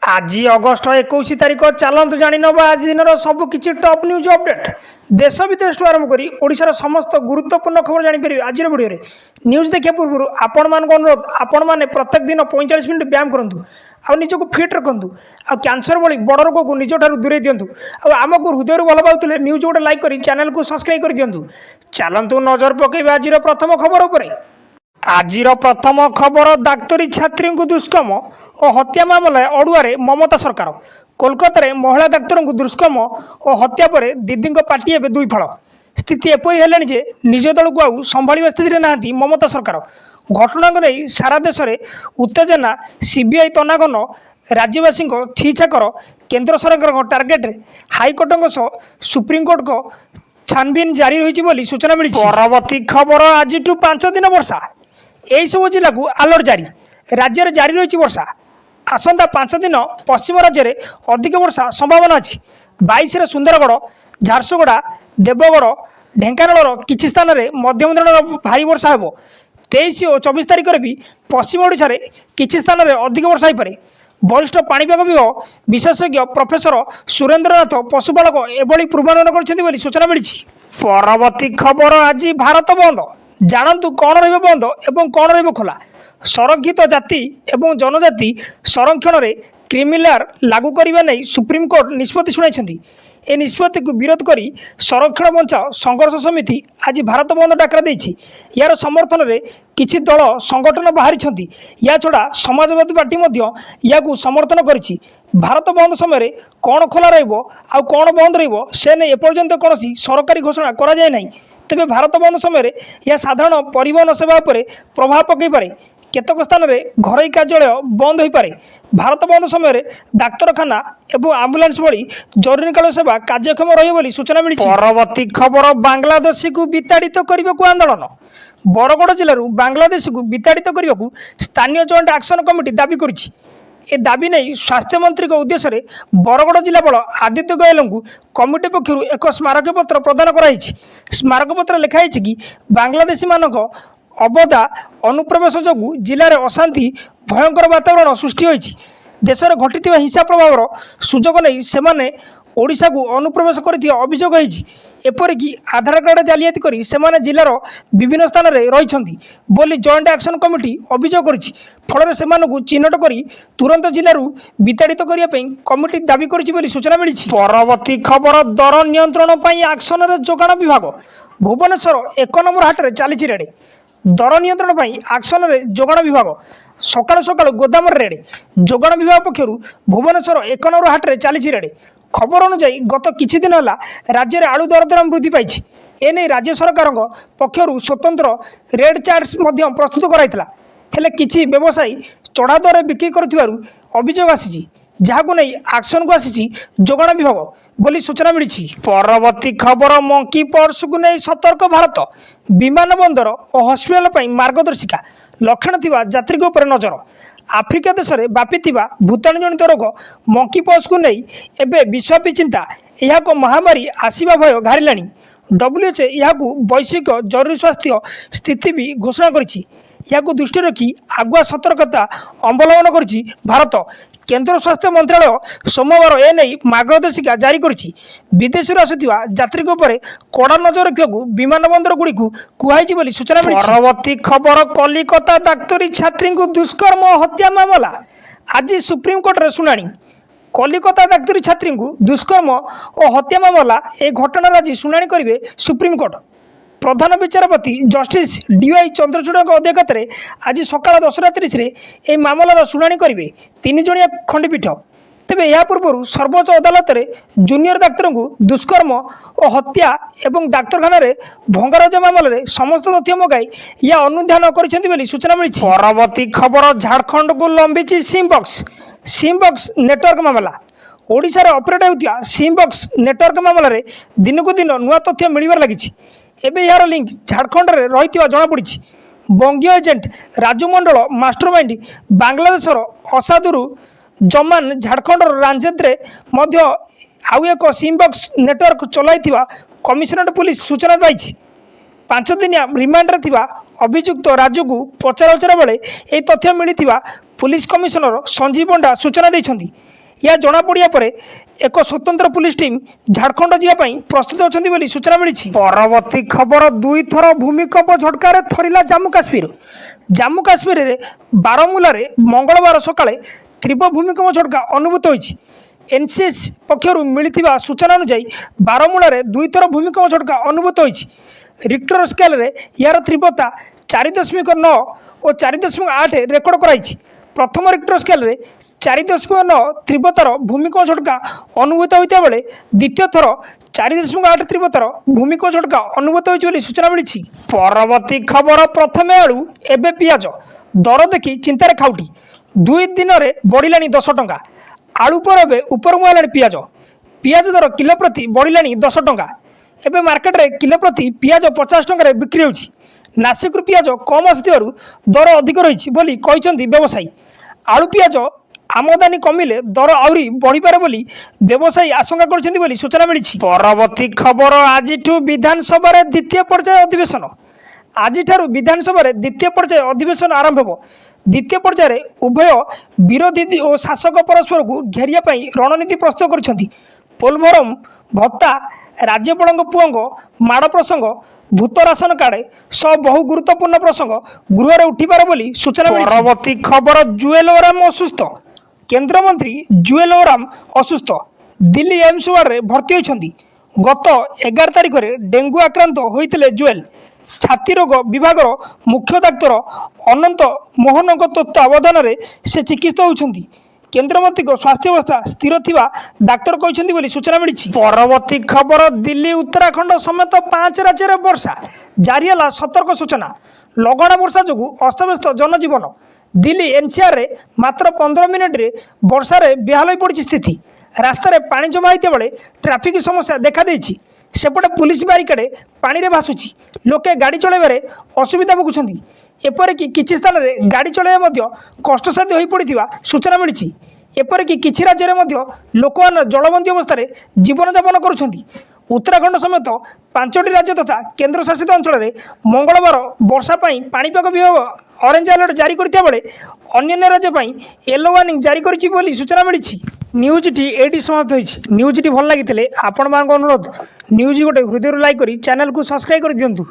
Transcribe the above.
आज अगस्ट 21 तारिख चलतु जाणीनवा आज दिन सबकि टॉप न्यूज अपडेट देश विदेश आरंभ कर ओडिशार समस्त गुरुत्वपूर्ण खबर जापर आज भिडियो न्यूज देखा पूर्व आपण मान अनुरोध आपण मैंने प्रत्येक दिन 45 मिनट व्यायाम करूँ आ निजक फिट रखु आ कैंसर भली बड़ रोग को निज ठार दूरे दिंतु आमको हृदय भल पाते न्यूज गोटे लाइक कर चैनल को सब्सक्राइब कर दिंतु चलतु नजर पकेबा आज प्रथम खबर उपर आज प्रथम खबर डाक्तरी छात्री को दुष्कर्म और हत्या मामला अड़ुआरे ममता सरकार कोलकाता रे महिला डाक्तर को दुष्कर्म और हत्या पर दीदी पार्टी एवं दुई फल स्थिति एपरी है जे निज दल को आउ संभाल स्थिति ना ममता सरकार घटना को नहीं सारा देश में उत्तेजना सीबीआई तनाघन राज्यवासी छीछाकर केंद्र सरकार टार्गेट हाइकोर्ट सुप्रीमकोर्ट को छानबीन जारी रही सूचना मिली। परवर्ती खबर आज 5 दिन वर्षा यही सब जिला को अलर्ट जारी राज्य में जारी रही वर्षा आसंता 5 दिन पश्चिम राज्य में अधिक वर्षा संभावना अच्छी 22 सुंदरगढ़ झारसुगुड़ा देवगढ़ ढेंकानाल किसी स्थान में मध्यम धरण भारी वर्षा हो 23 और 24 तारिख में भी पश्चिम ओडिशा रे किसी स्थान में अधिक वर्षा हो पारे वरिष्ठ पाणीपाग विभाग विशेषज्ञ प्रोफेसर सुरेंद्रनाथ पशुपालक एभली पूर्वानुमान कर सूचना मिली। परवर्ती खबर आज भारत बंद जानतु कौन रंद एवं कौन रोला संरक्षित जाति एवं जनजाति संरक्षण में क्रिमिनाल लागू करने नहीं सुप्रीमकोर्ट निष्पत्ति शुणाई ए निष्पत्ति को विरोध कर संरक्षण बचाओ संघर्ष समिति आज भारत बंद डाकरा देछि। यार समर्थन में किछि दल संगठन बाहरी या छड़ा समाजवादी पार्टी या समर्थन करिछि। भारत बंद समय कौन खोला रहा कौन बंद से नहीं एपर्यंत कौन सरकारी घोषणा करा जाए नहीं तेज भारत बंद समय यह साधारण परिवहन सेवा पर प्रभाव पकई पारे केतक स्थान में घरोई कार्यालय बंद हो पारे भारत बंद समय डाक्तरखाना एवं आम्बुलांस भली जरूरीकाल सेवा कार्यक्षम रही सूचना मिली। परवर्ती खबर बांग्लादेशी को विताड़ित करने को आंदोलन बरगढ़ जिलूर बांग्लादेश को विताड़ित करने को स्थानीय जॉइंट एक्शन कमिटी दाबी करिछि। ए दाबी नहीं स्वास्थ्य मंत्री उद्देश्य रे बरगढ़ जिलापाल आदित्य गोयल को कमिटी पक्षर एक स्मारकपत्र प्रदान कराई। स्मारकपत्र लिखाई कि बांग्लादेशी मानक अबदा अनुप्रवेश जो जिले में अशांति भयंकर वातावरण सृष्टि होती देश में घटी हिंसा प्रभाव सुजोग नहीं सेमाने ओडिशा को अनुप्रवेश कर अभियोग होती एपरिक आधार कार्ड जालियाती कर सेमाने जिलार विभिन्न स्थान में रही बोली जॉइंट एक्शन कमिटी अभियोग कर फल से चिन्हट कर तुरंत जिलूर विताड़ित करने कमिटी दाबी कर सूचना मिली। परवर्ती खबर दर नियंत्रण एक्शन जोगाण विभाग भुवनेश्वर 1 नंबर हाट में चली रेड दर नियंत्रण पर एक्शन में जोगाण विभाग सकाल सकाल गोदाम रेड जोगाण विभाग पक्षर भुवनेश्वर 1 नंबर हाट में चली रेड खबर अनुसार गत किछि दिन है राज्य में आलू दरदाम वृद्धि पाई एने राज्य सरकार पक्षर स्वतंत्र रेड चार्ट्स प्रस्तुत कराइला हेले किछि व्यवसायी चढ़ा दर बिक्री कर अभियोग आसी जहां नहीं एक्शन को आसी जोगाण विभाग बोली सूचना मिली। परवर्ती खबर मंकी पर्स को नहीं सतर्क भारत विमान बंदर और हस्पिटाल मार्गदर्शिका लक्षण थिबा यात्री उपर नजर आफ्रिका देश में व्यापी भूताणु जनित रोग मंकी पर्स को नहीं एवं विश्वव्यापी चिंता यह महामारी आसवा भय घारिला। WHO यह वैश्विक जरूरी स्वास्थ्य स्थिति भी घोषणा करिछि। यह दृष्टि रखी आगुआ सतर्कता अवलंबन करिछि भारत केंद्र स्वास्थ्य मंत्रालय सोमवार एने मार्गदर्शिका जारी करिछि। विदेश आसुवा यात्री उपर कड़ा नजर रखा विमान बंदर गुड़ी कहुई बोली सूचना मिली। परवर्ती खबर कलिकता डाक्तरी छात्री को दुष्कर्म हत्या मामला आज सुप्रीमकोर्ट रे शुणाणी कलिकता डाक्तरी छात्री को दुष्कर्म और हत्या मामला ए घटना आज शुणाणी करेंगे सुप्रीमकोर्ट। प्रधान विचारपति जस्टिस DY चंद्रचूड़ अध्यक्षता में आज सकाल 10:30 यह मामलार शुणाणी करेंगे 3 जणिया खंडपीठ। तेज यह पूर्व सर्वोच्च अदालत में जूनियर डाक्तर को दुष्कर्म और हत्या एवं डाक्तखाना भंगारुजा मामलें समस्त तथ्य मगाई यह अनुधान कर सूचना मिली। परवर्ती खबर झारखंड को लंबी सिम बक्स नेटवर्क मामला ओडिशा रे ऑपरेट होता सिम बक्स नेटवर्क मामलें दिन को दिन नुआ तथ्य मिलबार लगी एवं यार लिंक झारखंड में रही जमापड़ी बंगीय एजेंट राजू मंडल मास्टरमाइंड बांग्लादेश असादुरु जमान झारखंड रांझेद्रे आउ एक सिमबक्स नेटवर्क चलाई कमिशनरेट पुलिस सूचना पाई 5 दिनिया रिमांड रे अभियुक्त राजू को पचरा उचरा बेले यह तथ्य मिली पुलिस कमिशनर संजीव पंडा सूचना देइछन्ति। यह जनापड़ा पर एक स्वतंत्र पुलिस टीम झारखंड जावाई प्रस्तुत अच्छा सूचना मिली। परवर्ती खबर दुई थर भूमिकंप झटकार थरिला जम्मू काश्मीर। जम्मू काश्मीर में बारामूलार मंगलवार सकाଳେ तीव्र भूमिकंप झटका अनुभूत होती। एनसीएस पक्षर मिलता सूचना अनुसार बारामूलार दुई थर भूमिकंप झटका अनुभूत होती। रिक्टर स्केल रे यार तीव्रता 4.9 और 4.8 रेकर्ड कराई। प्रथम रिक्टर स्केल रे 4.9 तीव्रतार भूमिकंप झटका अनुभूत होता बेले द्वितीय थर 4.8 तीव्रतार भूमिकंप झटका अनुभूत होती सूचना मिली। परवर्ती खबर प्रथमे आलू एवं पियाज दर देखि चिंतार खाउटी। 2 दिन में बढ़ला 10 टंका। आलू पर एवं ऊपर मुहला पियाज। पियाज दर किलो प्रति बढ़ला 10 टंका। एवं मार्केट रे किलो प्रति पियाज 50 टंकार बिक्री होछि। नासिक पियाज कम आसुथिबारु दर अधिक रही बोली कहते व्यवसायी। आलू पियाज आमदानी कमिले दर आहरी बढ़िपारे बोली व्यवसायी आशंका कर सूचना मिली। परवर्ती खबर आज विधानसभा द्वितीय पर्याय अधिवेशन। आज विधानसभा द्वितीय पर्याय अधिवेशन आरंभ हो। द्वितीय पर्यायर उभय विरोधी और शासक परस्पर को घेरिया रणनीति प्रस्तुत कर पोलभरम भत्ता राज्यपाल पुओं माड़ प्रसंग भूत राशन कार्ड सह बहु गुरुत्वपूर्ण प्रसंग गृह उठिपार बोली सूचना। परवर्ती खबर जुएल ओराम असुस्थ। केंद्र मंत्री जुएल ओराम असुस्थ दिल्ली एम्स वार्ड में भर्ती होती। गत 11 तारिख में डेंगू आक्रांत होते जुएल। छाती रोग विभाग मुख्य डाक्तर अनंत मोहन तत्वावधान में से चिकित्सित होती। केंद्र मंत्री स्वास्थ्य अवस्था स्थिर थिबा डाक्तर कहते बोली सूचना मिली। परवर्ती खबर दिल्ली उत्तराखंड समेत 5 राज्य में वर्षा जारी है। सतर्क सूचना। लगाण वर्षा जो अस्तव्यस्त जनजीवन। दिल्ली एनसीआर रे मात्र 15 मिनिट रे वर्षा रे बेहाल पड़ी स्थिति। रास्तार पानी जमा होता बेले ट्राफिक समस्या देखा देछि। सेपटे पुलिस बारिकेड पानी रे भासुची। लोके गाड़ी चलाइबारे असुविधा भोगुछंती। एपरिक किछि स्थान में गाड़ी चलाइबा कष्टसाध्य हो पड़ा सूचना मिली। एपरिक किछि राज्य में लोक जलबंदी अवस्था जीवन यापन करुछंती। उत्तराखंड समेत 5टी राज्य तथा केंद्र शासित अंचल में मंगलवार वर्षा पाणीपाग विभाग ऑरेंज अलर्ट जारी करता बेले अन्य राज्य येलो वार्निंग जारी करिछि बोली सूचना मिली। न्यूज टी एटी समाप्त होइछि। न्यूज टी भल लागितले आपण मानक अनुरोध न्यूज गोटे हृदय लाइक करी चैनल को सब्सक्राइब कर दियंतु।